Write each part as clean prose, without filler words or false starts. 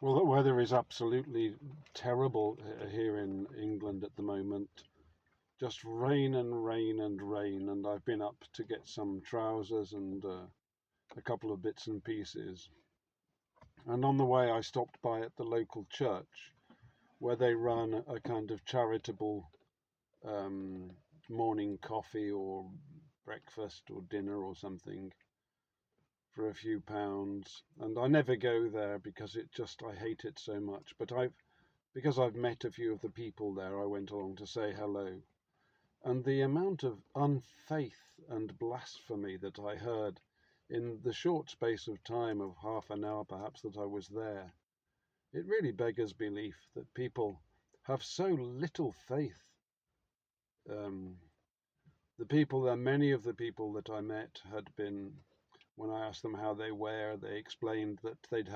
Well, the weather is absolutely terrible here in England at the moment. Just rain and rain and rain, and I've been up to get some trousers and a couple of bits and pieces. And on the way, I stopped by at the local church where they run a kind of charitable um, morning coffee or breakfast or dinner or something for a few pounds. And I never go there because I hate it so much. But because I've met a few of the people there, I went along to say hello. And the amount of unfaith and blasphemy that I heard in the short space of time of half an hour perhaps that I was there, it really beggars belief that people have so little faith. Um, the people there, many of the people that I met had been, when I asked them how they were, they explained that they'd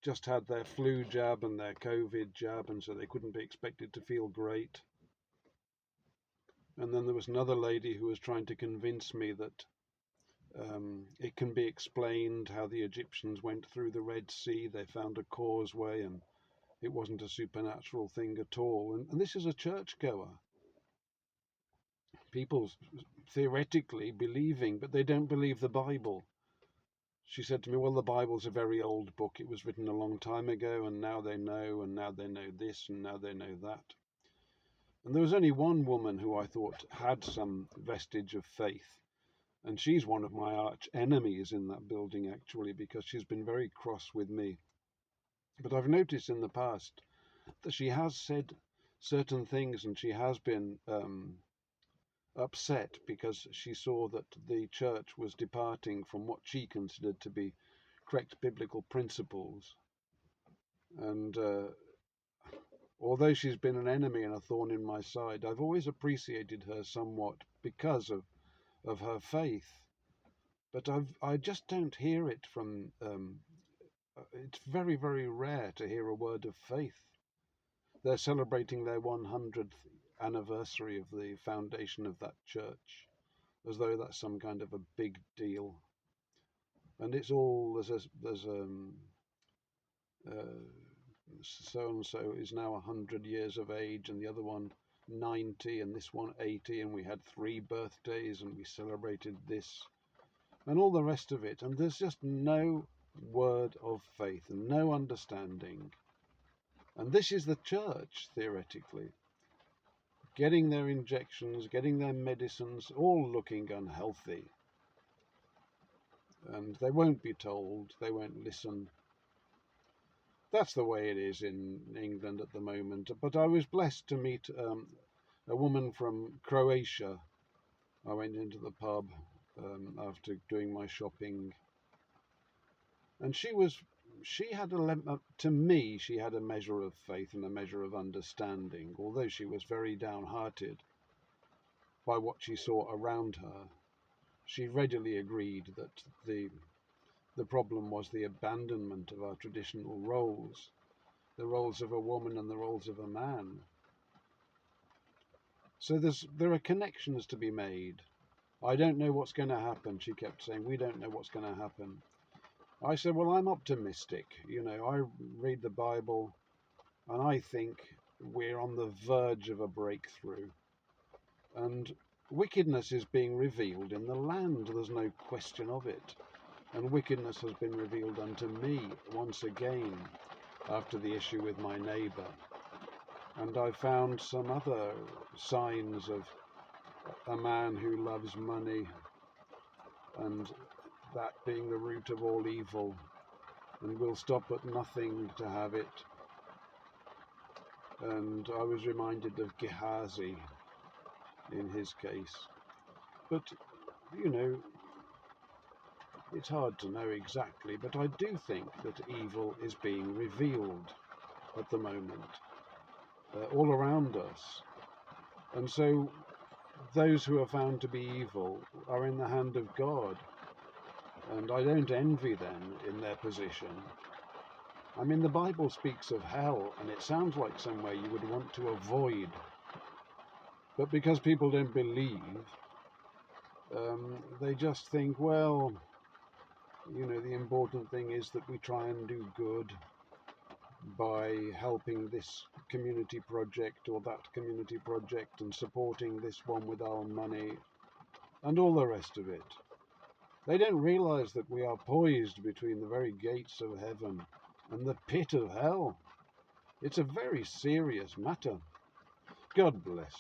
just had their flu jab and their COVID jab, and so they couldn't be expected to feel great. And then there was another lady who was trying to convince me that it can be explained how the Egyptians went through the Red Sea. They found a causeway and it wasn't a supernatural thing at all. And this is a churchgoer. People theoretically believing, but they don't believe the Bible. She said to me, well, the Bible's a very old book. It was written a long time ago, and now they know, and now they know this, and now they know that. And there was only one woman who I thought had some vestige of faith. And she's one of my arch enemies in that building, actually, because she's been very cross with me. But I've noticed in the past that she has said certain things and she has been upset because she saw that the church was departing from what she considered to be correct biblical principles. And although she's been an enemy and a thorn in my side, I've always appreciated her somewhat because of her faith. But I just don't hear it from. It's very, very rare to hear a word of faith. They're celebrating their 100th anniversary of the foundation of that church, as though that's some kind of a big deal. And it's all there's so and so is now 100 years of age, and the other one 90, and this one 80, and we had 3 birthdays, and we celebrated this, and all the rest of it. And there's just no word of faith and no understanding. And this is the church, theoretically, getting their injections, getting their medicines, all looking unhealthy. And they won't be told, they won't listen. That's the way it is in England at the moment. But I was blessed to meet a woman from Croatia. I went into the pub after doing my shopping, and she had to me, she had a measure of faith and a measure of understanding, although she was very downhearted by what she saw around her. She readily agreed that the problem was the abandonment of our traditional roles, the roles of a woman and the roles of a man. So there are connections to be made. I don't know what's going to happen, she kept saying. We don't know what's going to happen. I said, well, I'm optimistic. I read the Bible and I think we're on the verge of a breakthrough. And wickedness is being revealed in the land. There's no question of it. And wickedness has been revealed unto me once again after the issue with my neighbour. And I found some other signs of a man who loves money, and that being the root of all evil, and will stop at nothing to have it. And I was reminded of Gehazi in his case. But, it's hard to know exactly, but I do think that evil is being revealed at the moment, all around us. And so those who are found to be evil are in the hand of God. And I don't envy them in their position. I mean, the Bible speaks of hell, and it sounds like somewhere you would want to avoid. But because people don't believe, they just think, well, the important thing is that we try and do good. by helping this community project or that community project and supporting this one with our money and all the rest of it. They don't realise that we are poised between the very gates of heaven and the pit of hell. It's a very serious matter. God bless.